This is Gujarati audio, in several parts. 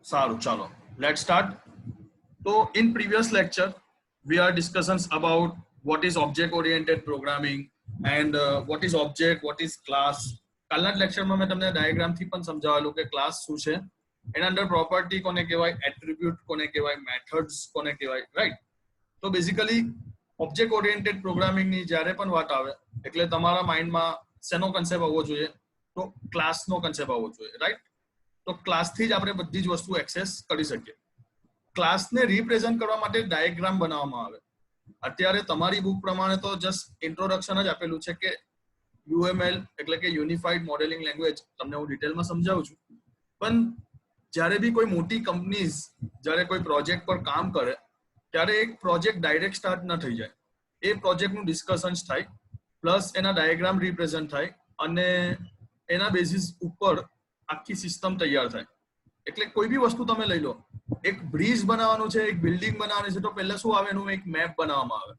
સારું, ચાલો, let's start. So in previous lecture we are discussions about what is object oriented programming and what is object, what is class. કાલના લેક્ચરમાં મેં તમને ડાયાગ્રામ થી પણ સમજાવેલું કે ક્લાસ શું છે, એના અંદર પ્રોપર્ટી કોને કહેવાય, એટ્રીબ્યુટ કોને કહેવાય, મેથડ્સ કોને કહેવાય, રાઈટ. તો બેઝિકલી ઓબ્જેક્ટ ઓરિએન્ટેડ પ્રોગ્રામિંગ ની જ્યારે પણ વાત આવે એટલે તમારા માઇન્ડમાં શેનો કન્સેપ્ટ આવવો જોઈએ, તો ક્લાસનો કન્સેપ્ટ આવવો જોઈએ, રાઈટ. તો ક્લાસથી જ આપણે બધી જ વસ્તુ એક્સેસ કરી શકીએ. ક્લાસને રિપ્રેઝન્ટ કરવા માટે ડાયાગ્રામ બનાવવામાં આવે. અત્યારે તમારી બુક પ્રમાણે તો જસ્ટ ઇન્ટ્રોડક્શન જ આપેલું છે કે યુએમએલ એટલે કે યુનિફાઈડ મોડેલિંગ લેંગ્વેજ, તમને હું ડિટેલમાં સમજાવું છું. પણ જ્યારે બી કોઈ મોટી કંપનીઝ જ્યારે કોઈ પ્રોજેક્ટ પર કામ કરે ત્યારે એક પ્રોજેક્ટ ડાયરેક્ટ સ્ટાર્ટ ન થઈ જાય. એ પ્રોજેક્ટનું ડિસ્કશન્સ થાય, પ્લસ એના ડાયાગ્રામ રિપ્રેઝન્ટ થાય અને એના બેઝિસ ઉપર આખી સિસ્ટમ તૈયાર થાય. એટલે કોઈ બી વસ્તુ તમે લઈ લો, એક બ્રિજ બનાવવાનું છે, એક બિલ્ડિંગ બનાવવાની છે, તો પહેલા શું આવે, એનું એક મેપ બનાવવામાં આવે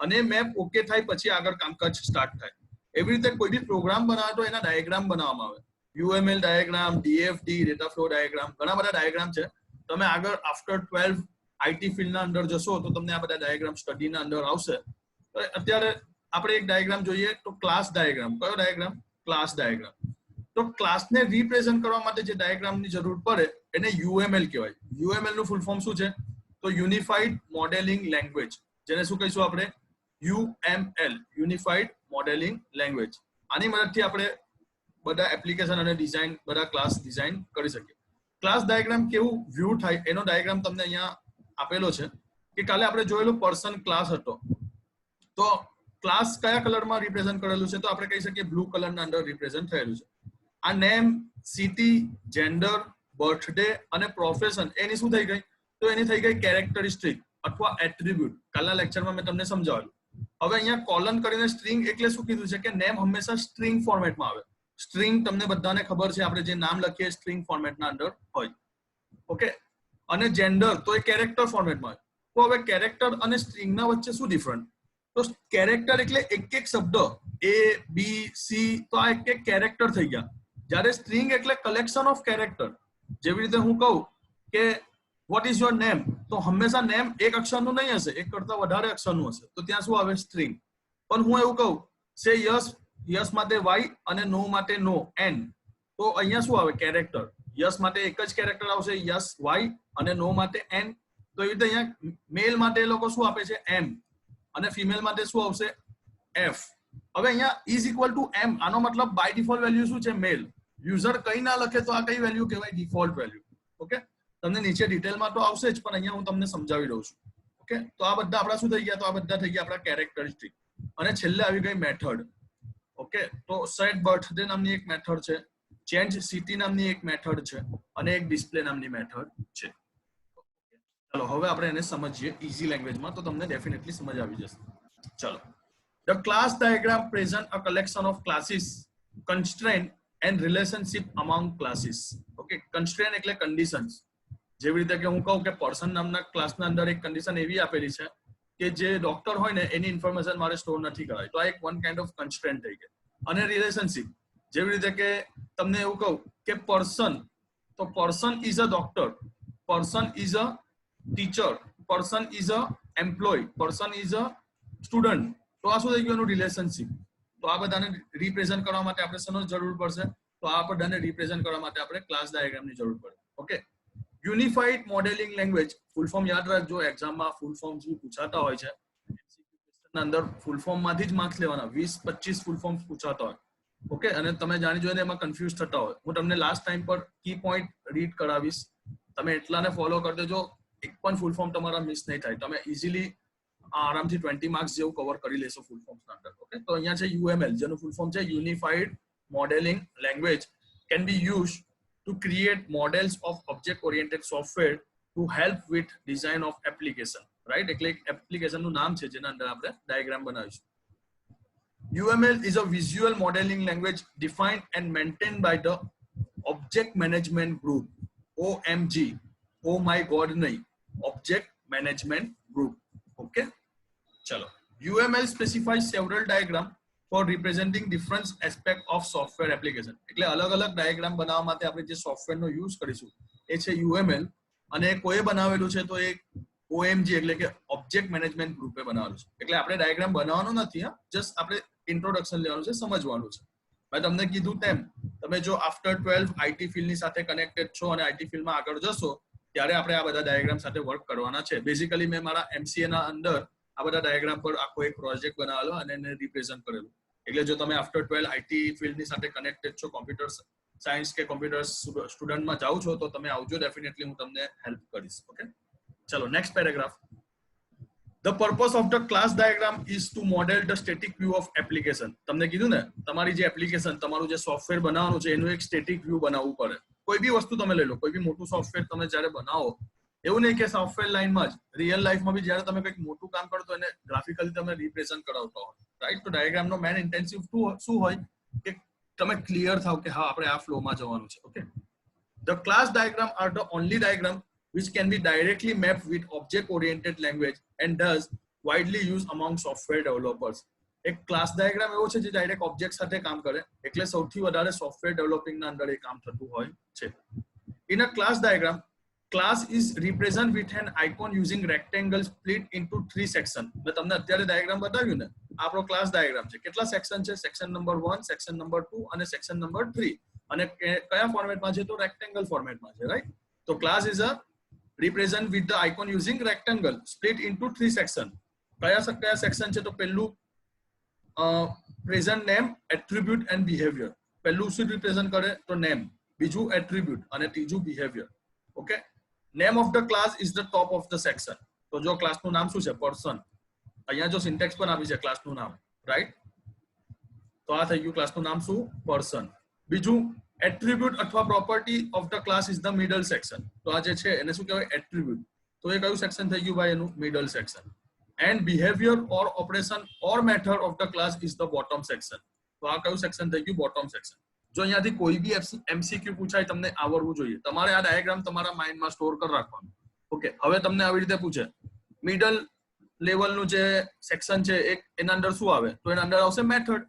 અને મેપ ઓકે થાય પછી આગળ કામકાજ સ્ટાર્ટ થાય. એવી રીતે કોઈ બી પ્રોગ્રામ બનાવે તો એના ડાયાગ્રામ બનાવવામાં આવે. યુએમએલ ડાયાગ્રામ, ડીએફડી, ડેટા ફ્લો ડાયાગ્રામ, ઘણા બધા ડાયાગ્રામ છે. તમે આગળ આફ્ટર 12 આઈટી ફિલ્ડના અંદર જશો તો તમને આ બધા ડાયાગ્રામ સ્ટડીના અંદર આવશે. તો અત્યારે આપણે એક ડાયાગ્રામ જોઈએ તો ક્લાસ ડાયાગ્રામ. કયો ડાયાગ્રામ? Class diagram. તો ક્લાસને રિપ્રેઝન્ટ કરવા માટે જે ડાયાગ્રામની જરૂર પડે એને યુએમએલ કહેવાય. યુએમએલ નું ફૂલ ફોર્મ શું છે? તો યુનિફાઈડ મોડેલિંગ લેંગ્વેજ, જેને શું કહીશું આપણે? યુએમએલ, યુનિફાઈડ મોડેલિંગ લેંગ્વેજ. આની મદદથી આપણે બધા એપ્લિકેશન અને ડિઝાઇન, બધા ક્લાસ ડિઝાઇન કરી શકીએ. ક્લાસ ડાયાગ્રામ કેવું વ્યૂ થાય એનો ડાયાગ્રામ તમને અહીંયા આપેલો છે કે કાલે આપણે જોયેલું પર્સન ક્લાસ હતો. તો ક્લાસ કયા કલરમાં રિપ્રેઝન્ટ કરેલું છે? તો આપણે કહી શકીએ બ્લુ કલરના અંદર રિપ્રેઝન્ટ થયેલું છે. આ નેમ, સિટી, જેન્ડર, બર્થડે અને પ્રોફેશન એની શું થઈ ગઈ? તો એની થઈ ગઈ કેરેક્ટરિસ્ટિક અથવા એટ્રીબ્યુટ. કાલના લેક્ચરમાં મેં તમને સમજાવેલું. હવે અહીંયા કોલન કરીને સ્ટ્રિંગ એટલે શું કીધું છે કે નેમ હંમેશા સ્ટ્રિંગ ફોર્મેટમાં આવે. સ્ટ્રિંગ તમને બધાને ખબર છે, આપણે જે નામ લખીએ સ્ટ્રિંગ ફોર્મેટના અંદર હોય, ઓકે. અને જેન્ડર તો એ કેરેક્ટર ફોર્મેટમાં હોય. તો હવે કેરેક્ટર અને સ્ટ્રિંગના વચ્ચે શું ડિફરન્ટ? તો કેરેક્ટર એટલે એક એક શબ્દ, એ બી સી, તો આ એક એક કેરેક્ટર થઈ ગયા. જ્યારે સ્ટ્રિંગ એટલે કલેક્શન ઓફ કેરેક્ટર. જેવી રીતે હું કહું કે વોટ ઇઝ યોર નેમ, તો હંમેશા નેમ એક અક્ષરનું નહીં હશે, એક કરતા વધારે અક્ષરનું હશે, તો ત્યાં શું આવે? સ્ટ્રિંગ. પણ હું એવું કહું સે યસ, યસ માટે વાય અને નો માટે નો એન, તો અહીંયા શું આવે? કેરેક્ટર. યસ માટે એક જ કેરેક્ટર આવશે, યસ વાય, અને નો માટે એન. તો એવી રીતે અહીંયા મેલ માટે એ લોકો શું આપે છે? એમ, અને ફિમેલ માટે શું આવશે? એફ. હવે અહીંયા ઇઝ ઇક્વલ ટુ એમ, આનો મતલબ બાય ડિફોલ્ટ વેલ્યુ શું છે? મેલ. યુઝર કઈ ના લખે તો આ કઈ વેલ્યુ કહેવાય? Default value. ઓકે, તમને નીચે ડિટેલમાં તો આવશે જ, પણ અહીંયા હું તમને સમજાવી દઉં છું. ઓકે, તો આ બધા આપણા શું થઈ ગયા? તો આ બધા થઈ ગયા આપણા કેરેક્ટરિસ્ટિક. અને છેલ્લે આવી ગઈ મેથડ. ઓકે, તો સેટ બર્થડે નામની એક મેથડ છે, ચેન્જ સિટી નામની એક મેથડ છે, અને એક ડિસ્પ્લે નામની મેથડ છે. ચલો હવે આપણે એને સમજીએ ઈઝી લેંગ્વેજમાં, તો તમને ડેફિનેટલી સમજ આવી જશે. ચલો. The class diagram present a collection of classes, constraint and relationship among classes. Okay, constraint એટલે conditions. જેવી રીતે કે હું કહું કે પર્સન નામના ક્લાસના અંદર એક કન્ડિશન એવી આપેલી છે કે જે ડોક્ટર હોય ને એની ઇન્ફોર્મેશન મારે સ્ટોર નથી કરાવી, તો આ એક વન કાઇન્ડ ઓફ કન્સ્ટ્રેન્ટ થઈ ગઈ. અને રિલેશનશિપ, જેવી રીતે કે તમને એવું કહું કે પર્સન, તો person is a doctor, person is a teacher, person is a employee, person is a student. તો આ શું થઈ ગયું? એનું રિલેશનશિપ. તો આ બધાને રિપ્રેઝન્ટ કરવા માટે આપણે શેનો જરૂર પડશે? તો આ બધાને રિપ્રેઝન્ટ કરવા માટે આપણે ક્લાસ ડાયાગ્રામની જરૂર પડે. Okay, unified modelling language full form યાદ રાખજો. એક્ઝામમાં ફૂલ ફોર્મ જે પૂછાતા હોય છે અંદર ફૂલ ફોર્મમાંથી જ માર્ક્સ લેવાના, 20-25 ફૂલ ફોર્મ પૂછાતા હોય. ઓકે, અને તમે જાણી જોઈને એમાં કન્ફ્યુઝ થતા હોય. હું તમને લાસ્ટ ટાઈમ પર કી પોઈન્ટ રીડ કરાવીશ, તમે એટલાને ફોલો કરી દેજો, એક પણ ફૂલ ફોર્મ તમારા મિસ નહીં થાય. તમે ઇઝીલી આરામથી 20 માર્ક્સ જેવું કવર કરી લેશો ફૂલ ફોર્મના અંદર. ઓકે, તો અહીંયા છે યુએમએલ, જેનું ફૂલ ફોર્મ છે unified modelling language, can be use to create models of object oriented software to help with design of application, right? એટલે એક એપ્લિકેશન નું નામ છે જેના અંદર આપણે ડાયાગ્રામ બનાવીશું. UML is a visual modeling language defined and maintained by the Object Management Group, OMG. Oh my god, nahi, Object Management Group. Okay, chalo. UML specifies several diagrams for representing different aspect of software application. એટલે અલગ અલગ ડાયાગ્રામ બનાવવા માટે આપણે જે સોફ્ટવેરનો યુઝ કરીશું એ છે UML અને કોએ બનાવેલું છે તો એ OMG એટલે કે ઓબ્જેક્ટ મેનેજમેન્ટ ગ્રુપે બનાવેલું છે. એટલે આપણે ડાયાગ્રામ બનાવવાનો નથી, હા, જસ્ટ આપણે ઇન્ટ્રોડક્શન લેવાનું છે, સમજવાનું છે. મેં તમને કીધું તેમ તમે જો આફ્ટર 12 આઈટી ફિલ્ડની સાથે કનેક્ટેડ છો અને આઈટી ફિલ્ડમાં આગળ જશો ત્યારે આપણે આ બધા ડાયાગ્રામ સાથે વર્ક કરવાના છે. બેઝિકલી મેં મારા MCA ના અંદર આ બધા ડાયાગ્રામ પર આખો એક પ્રોજેક્ટ બનાવેલો અને એને રિપ્રેઝન્ટ કરેલું. એટલે જો તમે આફ્ટર 12 આઈટી ફિલ્ડની સાથે કનેક્ટેડ છો, કોમ્પ્યુટર સાયન્સ કે કોમ્પ્યુટર સ્ટુડન્ટમાં જાઓ છો તો તમે આવજો, ડેફિનેટલી હું તમને હેલ્પ કરીશ. ઓકે, ચલો next paragraph. The purpose of the class diagram is to model the static view of application. તમને કીધું ને તમારી જે એપ્લિકેશન તમારું જે સોફ્ટવેર બનાવવાનું છે એનું એક સ્ટેટિક વ્યૂ બનાવવું પડે. કોઈ બી વસ્તુ તમે લઈ લો, કોઈ બી મોટું સોફ્ટવેર તમે જ્યારે બનાવો, એવું નહીં કે સોફ્ટવેર લાઈનમાં જ, રિયલ લાઈફમાં બી જ્યારે તમે કંઈક મોટું કામ કરો તો એને ગ્રાફિકલી તમે રિપ્રેઝન્ટ કરાવતા હો, રાઈટ? તો ડાયાગ્રામનો મેન ઇન્ટેન્સિવ શું હોય કે તમે ક્લિયર થાવ કે હા આપણે આ ફ્લોમાં જવાનું છે. Okay, the class diagram are the only diagram which can be directly mapped with object oriented language and thus widely used among software developers. એક ક્લાસ ડાયાગ્રામ એવો છે જે ડાયરેક્ટ ઓબ્જેક્ટ સાથે કામ કરે, એટલે સૌથી વધારે સોફ્ટવેર ડેવલપિંગના અંદર એ કામ થતું હોય છે. In a class diagram, class is represent with an icon using rectangle split into 3 section. મેં તમને અત્યારે ડાયાગ્રામ બતાવ્યું ને, આપણો ક્લાસ ડાયાગ્રામ છે. કેટલા સેક્શન છે? સેક્શન નંબર 1, સેક્શન નંબર 2 અને સેક્શન નંબર 3. અને કયા ફોર્મેટમાં છે? તો રેક્ટેંગલ ફોર્મેટમાં છે, રાઈટ? તો class is a represent with the icon using rectangle split into 3 section. કયા સેક્શન છે? તો પહેલું present name, attribute and behavior. પહેલું શું રિપ્રેઝન્ટ કરે? તો નેમ, બીજું એટ્રીબ્યુટ અને ત્રીજું behaviour. Okay, name of the class is the top of the section. તો જો ક્લાસનું નામ શું છે? પર્સન. અહીંયા જો સિન્ટેક્સ પણ આપી છે ક્લાસનું નામ, રાઈટ? તો આ થઈ ગયું ક્લાસનું નામ શું? પર્સન. બીજું એટ્રીબ્યુટ અથવા property of the class is the middle section. તો આ જે છે એને શું કહેવાય? એટ્રીબ્યુટ. તો એ કયું સેક્શન થઈ ગયું ભાઈ? એનું middle section. And behaviour or operation or method of the class is the bottom section. તો આ કયું સેક્શન થઈ ગયું? Bottom section. જો અહીંયાથી કોઈ બી MCQ પૂછાય તમને આવડવું જોઈએ. તમારે આ ડાયાગ્રામ તમારા માઇન્ડમાં સ્ટોર કરી રાખવાનું. ઓકે, હવે તમને આવી રીતે પૂછે મિડલ લેવલનું જે સેક્શન છે એના અંદર શું આવે? તો એના અંદર આવશે મેથડ.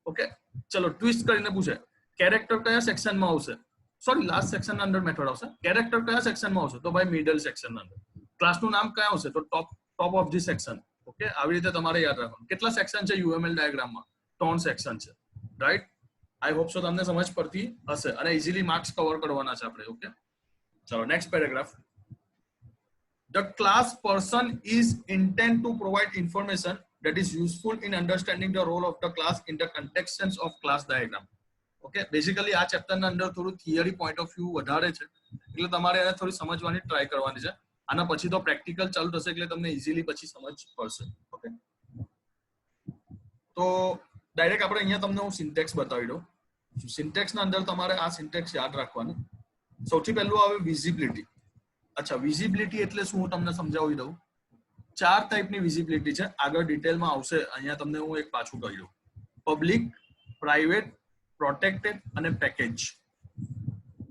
ઓકે, ચલો ટ્વિસ્ટ કરીને પૂછે કેરેક્ટર કયા સેક્શનમાં આવશે? સોરી, લાસ્ટ સેક્શનના અંદર મેથડ આવશે. કેરેક્ટર કયા સેક્શનમાં આવશે? તો ભાઈ મિડલ સેક્શનના અંદર. ક્લાસનું નામ કયા આવશે? તો top of the section. Okay, આવી રીતે તમારે યાદ રાખવાનું. કેટલા સેક્શન છે UML ડાયાગ્રામમાં? 3 સેક્શન છે, રાઈટ? આઈ હોપ સો તમને સમજ પડતી હશે અને ઇઝીલી માર્ક્સ કવર કરવાના છે આપણે. ઓકે, ચલો next paragraph. The class person is intent to provide information that is useful in understanding the role of the class in the context of class diagram. Okay, basically આ ચેપ્ટરના અંદર થોડું થિયરી પોઈન્ટ ઓફ વ્યૂ વધારે છે, એટલે તમારે એને થોડી સમજવાની ટ્રાય કરવાની છે. આના પછી તો પ્રેક્ટિકલ ચાલુ થશે એટલે તમને ઇઝીલી પછી સમજ પડશે. ઓકે, તો ડાયરેક્ટ આપણે અહીંયા તમને હું સિન્ટેક્સ બતાવી દઉં. સિન્ટેક્સના અંદર તમારે આ સિન્ટેક્સ યાદ રાખવાની. સૌથી પહેલું આવે વિઝિબિલિટી. અચ્છા, વિઝિબિલિટી એટલે શું હું તમને સમજાવી દઉં. 4 ટાઈપની વિઝિબિલિટી છે, આગળ ડિટેલમાં આવશે. અહીંયા તમને હું એક પાછું કહી દઉં. પબ્લિક, પ્રાઇવેટ, પ્રોટેક્ટેડ અને પેકેજ.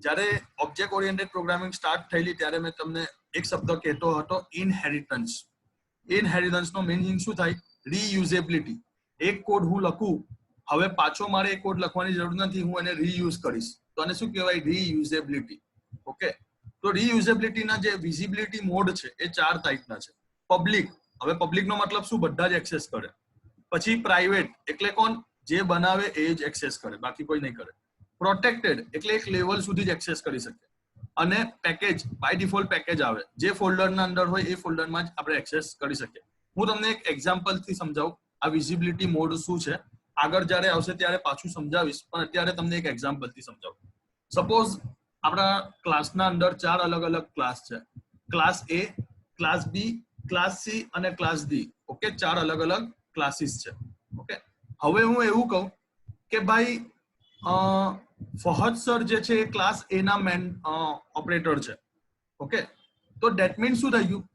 જ્યારે ઓબ્જેક્ટ ઓરિએન્ટેડ પ્રોગ્રામિંગ સ્ટાર્ટ થયેલી ત્યારે મેં તમને એક શબ્દ કહેતો હતો, ઇનહેરિટન્સ. ઇનહેરિટન્સનો મિનિંગ શું થાય? રીયુઝેબિલિટી. એક કોડ હું લખું, હવે પાછો મારે એ કોડ લખવાની જરૂર નથી, હું એને રીયુઝ કરીશ, તો આને શું કહેવાય? રીયુઝેબિલિટી. ઓકે, તો રીયુઝેબિલિટીના જે વિઝિબિલિટી મોડ છે એ 4 ટાઈપના છે. પબ્લિક, હવે પબ્લિકનો મતલબ શું? બધા જ એક્સેસ કરે. પછી પ્રાઇવેટ એટલે કોણ? જે બનાવે એ જ એક્સેસ કરે, બાકી કોઈ નહીં કરે. પ્રોટેક્ટેડ એટલે એક લેવલ સુધી જ એક્સેસ કરી શકે. અને પેકેજ, બાય ડિફોલ્ટ પેકેજ આવે, જે ફોલ્ડરના અંદર હોય એ ફોલ્ડરમાં જ આપણે એક્સેસ કરી શકીએ. હું તમને એક એક્ઝામ્પલથી સમજાવું આ વિઝિબિલિટી મોડ શું છે. આગળ જ્યારે આવશે ત્યારે પાછું સમજાવીશ, પણ અત્યારે તમને એક એક્ઝામ્પલથી સમજાવું. સપોઝ આપણા ક્લાસના અંદર 4 અલગ અલગ ક્લાસ છે. Class A, class B, class C અને ક્લાસ D. ઓકે, 4 અલગ અલગ ક્લાસીસ છે. ઓકે, હવે હું એવું કહું કે ભાઈ ફહદ સર જે છે એ ક્લાસ A ના મેન ઓપરેટર છે. ઓકે, તો ધેટ મીન્સ શું થઈ ગયું?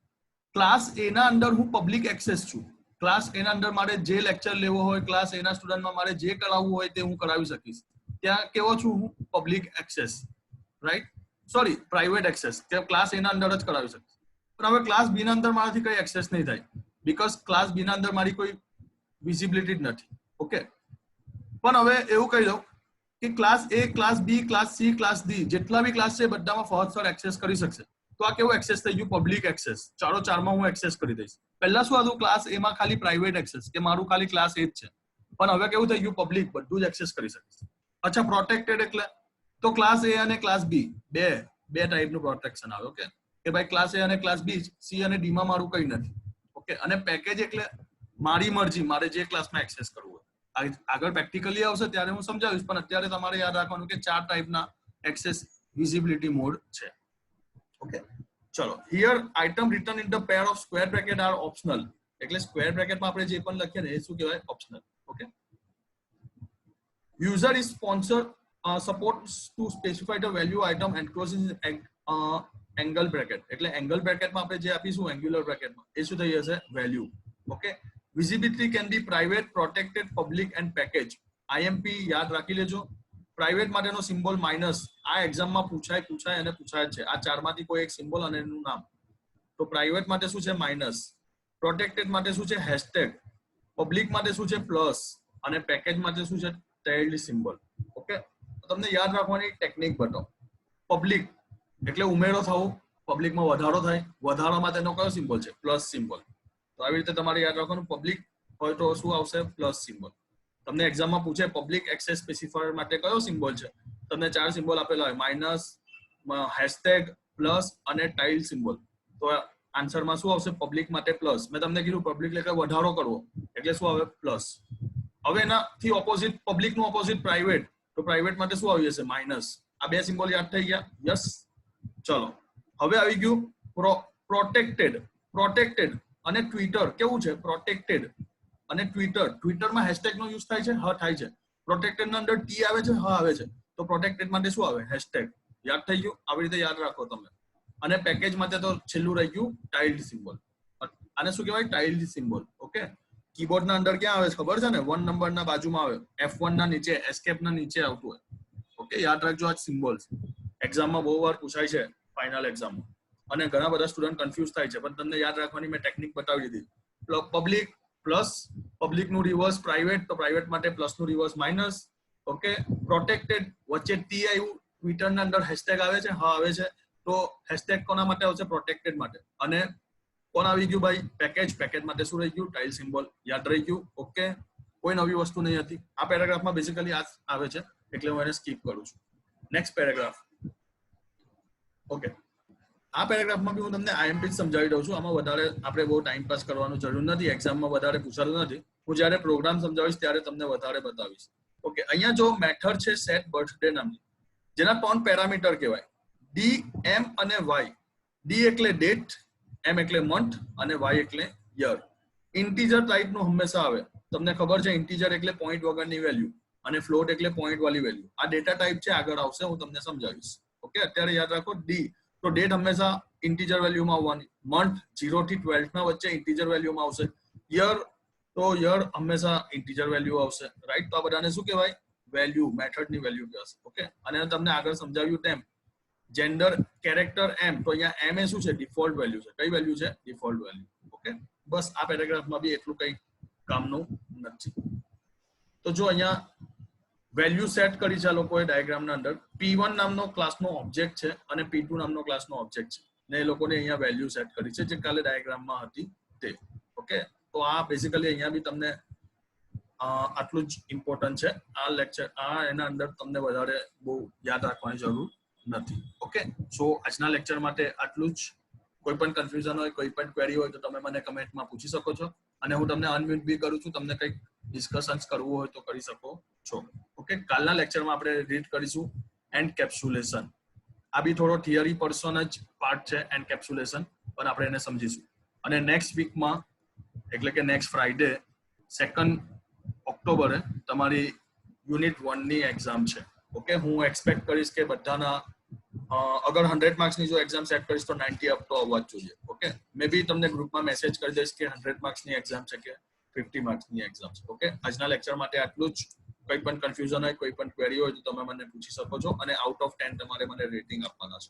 ક્લાસ A ના અંદર હું પબ્લિક એક્સેસ છું. ક્લાસ A ના અંદર મારે જે લેક્ચર લેવો હોય, ક્લાસ A ના સ્ટુડન્ટમાં મારે જે કરાવવું હોય તે હું કરાવી શકીશ. ત્યાં કેવો છું હું? Public access, right? Sorry, private access. તે ક્લાસ A ના અંદર જ કરાવી શકીશ. પણ હવે ક્લાસ B ના અંદર મારાથી કઈ એક્સેસ નહીં થાય, બીકોઝ ક્લાસ B ના અંદર મારી કોઈ વિઝિબિલિટી જ નથી. ઓકે, પણ હવે એવું કહી દઉં કે class A, class B, class C, class D જેટલા બી ક્લાસ છે બધામાં ફર્સ્ટ સર એક્સેસ કરી શકશે. તો આ કેવું એક્સેસ થઈ ગયું? Public access. ચાલો ચારમાં હું એક્સેસ કરી દઈશ. પહેલા શું હતું? ક્લાસ A માં ખાલી પ્રાઇવેટ એક્સેસ, કે મારું ખાલી ક્લાસ A જ છે. પણ હવે કેવું થઈ ગયું? પબ્લિક બધું જ એક્સેસ કરી શકે. અચ્છા, પ્રોટેક્ટેડ એટલે તો ક્લાસ A અને ક્લાસ B બે ટાઈપનું પ્રોટેક્શન આવે. ઓકે, કે ભાઈ ક્લાસ A અને ક્લાસ B, C અને D માં મારું કઈ નથી. ઓકે, અને પેકેજ એટલે મારી મરજી, મારે જે ક્લાસમાં એક્સેસ કરવું હોય. આગળ પ્રેક્ટિકલી આવશે ત્યારે હું સમજાવીશ, પણ અત્યારે તમારે યાદ રાખવાનું કે 4 ટાઈપના એક્સેસ વિઝિબિલિટી મોડ છે. ઓકે, ચલો. Here item written in the pair of square bracket are optional. એટલે સ્ક્વેર બ્રેકેટમાં આપણે જે પણ લખીએ ને એ શું કહેવાય? Optional. Okay, user is sponsor supports to specify the value item enclosed in angle bracket. એટલે એંગલ બ્રેકેટમાં આપણે જે આપીશું એંગ્યુલર બ્રેકેટમાં એ શું થઈ જશે? Value. Okay, visibility can be private, protected, public and package. IMP યાદ રાખી લેજો. પ્રાઇવેટ માટેનો સિમ્બોલ માઇનસ. આ એક્ઝામમાં પૂછાય અને પૂછાય છે. આ ચારમાંથી કોઈ એક સિમ્બોલ અને એનું નામ. તો પ્રાઇવેટ માટે શું છે? માઇનસ. પ્રોટેક્ટેડ માટે શું છે? હેશટેગ. પબ્લિક માટે શું છે? પ્લસ. અને પેકેજ માટે શું છે? ટેલ્ડ સિમ્બોલ. ઓકે, તમને યાદ રાખવાની ટેકનિક બતાવો. પબ્લિક એટલે ઉમેરો થવો, પબ્લિકમાં વધારો થાય. વધારામાં તેનો કયો સિમ્બોલ છે? Plus symbol. તો આવી રીતે તમારે યાદ રાખવાનું. પબ્લિક હોય તો શું આવશે? Plus symbol. તમને એક્ઝામમાં પૂછે પબ્લિક એક્સેસ સ્પેસિફાયર માટે કયો સિમ્બોલ છે? તમને 4 સિમ્બોલ આપેલા હોય, માઇનસ, હેશટેગ, પ્લસ અને ટાઇલ સિમ્બોલ. તો આન્સરમાં શું આવશે? પબ્લિક માટે પ્લસ. મેં તમને કીધું પબ્લિક એટલે વધારો કરવો, એટલે શું આવે? પ્લસ. હવે એનાથી ઓપોઝિટ, પબ્લિકનું ઓપોઝિટ પ્રાઇવેટ, તો પ્રાઇવેટ માટે શું આવી જશે? માઇનસ. આ બે સિમ્બોલ યાદ થઈ ગયા? યસ. ચલો, હવે આવી ગયું પ્રોટેક્ટેડ અને ટ્વિટર. કેવું છે? પ્રોટેક્ટેડ અને ટ્વિટરમાં હેશટેગ નો યુઝ થાય છે? હા, થાય છે. પ્રોટેક્ટેડ ના અંદર ટી આવે છે? હા, આવે છે. તો પ્રોટેક્ટેડ માટે શું આવે? હેશટેગ. યાદ થઈ ગયું? આવી રીતે યાદ રાખો તમે. અને પેકેજ માટે તો છેલ્લું રહી ગયું ટાઇલ્ડ સિમ્બોલ. આને શું કહેવાય? Tiled symbol. ઓકે, કીબોર્ડ ના અંદર ક્યાં આવે છે ખબર છે ને? 1 નંબરના બાજુમાં આવે, F1 ના નીચે, એસ્કેપ ના નીચે આવતું હોય. ઓકે, યાદ રાખજો આ સિમ્બોલ્સ. એક્ઝામમાં બહુ વાર પૂછાય છે, ફાઇનલ એક્ઝામમાં. અને ઘણા બધા સ્ટુડન્ટ કન્ફ્યુઝ થાય છે, પણ તમને યાદ રાખવાની મેં ટેકનિક બતાવી દીધી. પબ્લિક પ્લસ, પબ્લિક નું રિવર્સ પ્રાઇવેટ, તો પ્રાઇવેટ માટે પ્લસ નું રિવર્સ માઇનસ. ઓકે, પ્રોટેક્ટેડ વચ્ચે ટી આવ્યું, ટ્વિટર ના અંદર હેશટેગ આવે છે? હા, આવે છે. તો હેશટેગ કોના માટે આવશે? પ્રોટેક્ટેડ માટે. અને કોણ આવી ગયું ભાઈ? પેકેજ માટે શું રહી ગયું? Tile symbol. યાદ રહી ગયું? ઓકે, કોઈ નવી વસ્તુ નહીં હતી. આ પેરેગ્રાફમાં બેસિકલી આ આવે છે, એટલે હું એને સ્કીપ કરું છું. Next paragraph. ઓકે, આ પેરેગ્રાફમાં બી હું તમને આઈએમપી સમજાવી દઉં છું. આમાં વધારે આપણે બહુ ટાઈમ પાસ કરવાનું જરૂર નથી. એક્ઝામમાં વધારે પૂછાતું નથી. હું જ્યારે પ્રોગ્રામ સમજાવીશ ત્યારે તમને વધારે બતાવીશ. ઓકે, અહીંયા જો મેથડ છે સેટ બર્થડે નામની, જેના 3 પેરામીટર કહેવાય, ડી, એમ અને વાય. ડી એટલે ડેટ, એમ એટલે મંથ અને વાય એટલે યર. ઇન્ટીજર ટાઈપનું હંમેશા આવે. તમને ખબર છે ઇન્ટીજર એટલે પોઈન્ટ વગરની વેલ્યુ, અને ફ્લોટ એટલે પોઈન્ટ વાળી વેલ્યુ. આ ડેટા ટાઈપ છે, આગળ આવશે હું તમને સમજાવીશ. ઓકે, અત્યારે યાદ રાખો ડી. તો ડેટ હંમેશા ઇન્ટીજર વેલ્યુમાં આવવાની. મંથ 0 થી 12 ના વચ્ચે ઇન્ટીજર વેલ્યુમાં આવશે. યર, તો યર હંમેશા ઇન્ટીજર વેલ્યુ આવશે. રાઈટ? તો આ બધાને શું કહેવાય? વેલ્યુ, મેથડની વેલ્યુ કહેવાશે. ઓકે, અને તમને આગળ સમજાવ્યું તેમ જેન્ડર, કેરેક્ટર, એમ. તો અહીંયા એમ એ શું છે? ડિફોલ્ટ વેલ્યુ છે. કઈ વેલ્યુ છે? Default value. ઓકે, બસ આ પેરેગ્રાફમાં બી એટલું કઈ કામનું નથી. તો જો અહીંયા વેલ્યુ સેટ કરી છે આ લોકોએ ડાયાગ્રામના અંદર. P1 નામનો ક્લાસનો ઓબ્જેક્ટ છે અને P2 નામનો ક્લાસનો ઓબ્જેક્ટ છે, ને એ લોકોને અહીંયા વેલ્યુ સેટ કરી છે, જે કાલે ડાયાગ્રામમાં હતી તે. ઓકે, તો આ બેસિકલી અહીંયા બી તમને આટલું જ ઇમ્પોર્ટન્ટ છે. આ લેક્ચર, એના અંદર તમને વધારે બહુ યાદ રાખવાની જરૂર નથી. ઓકે, સો આજના લેક્ચર માટે આટલું જ. કોઈ પણ કન્ફ્યુઝન હોય, કોઈ પણ ક્વેરી હોય તો તમે મને કમેન્ટમાં પૂછી શકો છો, અને હું તમને અનમ્યુટ બી કરું છું. તમને કંઈક ડિસ્કશન્સ કરવું હોય તો કરી શકો છો. ઓકે, કાલના લેક્ચરમાં આપણે રીડ કરીશું એન્કેપ્સ્યુલેશન. આ બી થોડો થિયરી પર્સન જ પાર્ટ છે એન્કેપ્સ્યુલેશન, પણ આપણે એને સમજીશું. અને નેક્સ્ટ વીકમાં, એટલે કે નેક્સ્ટ ફ્રાઈડે 2 ઓક્ટોબરે તમારી યુનિટ 1 ની એક્ઝામ છે. ઓકે, હું એક્સપેક્ટ કરીશ કે બધાના અગર 100 માર્ક્સની જો એક્ઝામ સેટ કરીશ તો 90 અપ તો આવવા જ જોઈએ. ઓકે, મે બી તમને ગ્રુપમાં મેસેજ કરી દઈશ કે 100 માર્ક્સની એક્ઝામ છે કે 50 માર્ક્સની એક્ઝામ છે. ઓકે, આજના લેક્ચર માટે આટલું જ. કોઈ પણ કન્ફ્યુઝન હોય, કોઈ પણ ક્વેરી હોય તો તમે મને પૂછી શકો છો, અને આઉટ ઓફ 10 તમારે મને રેટિંગ આપવાના છે.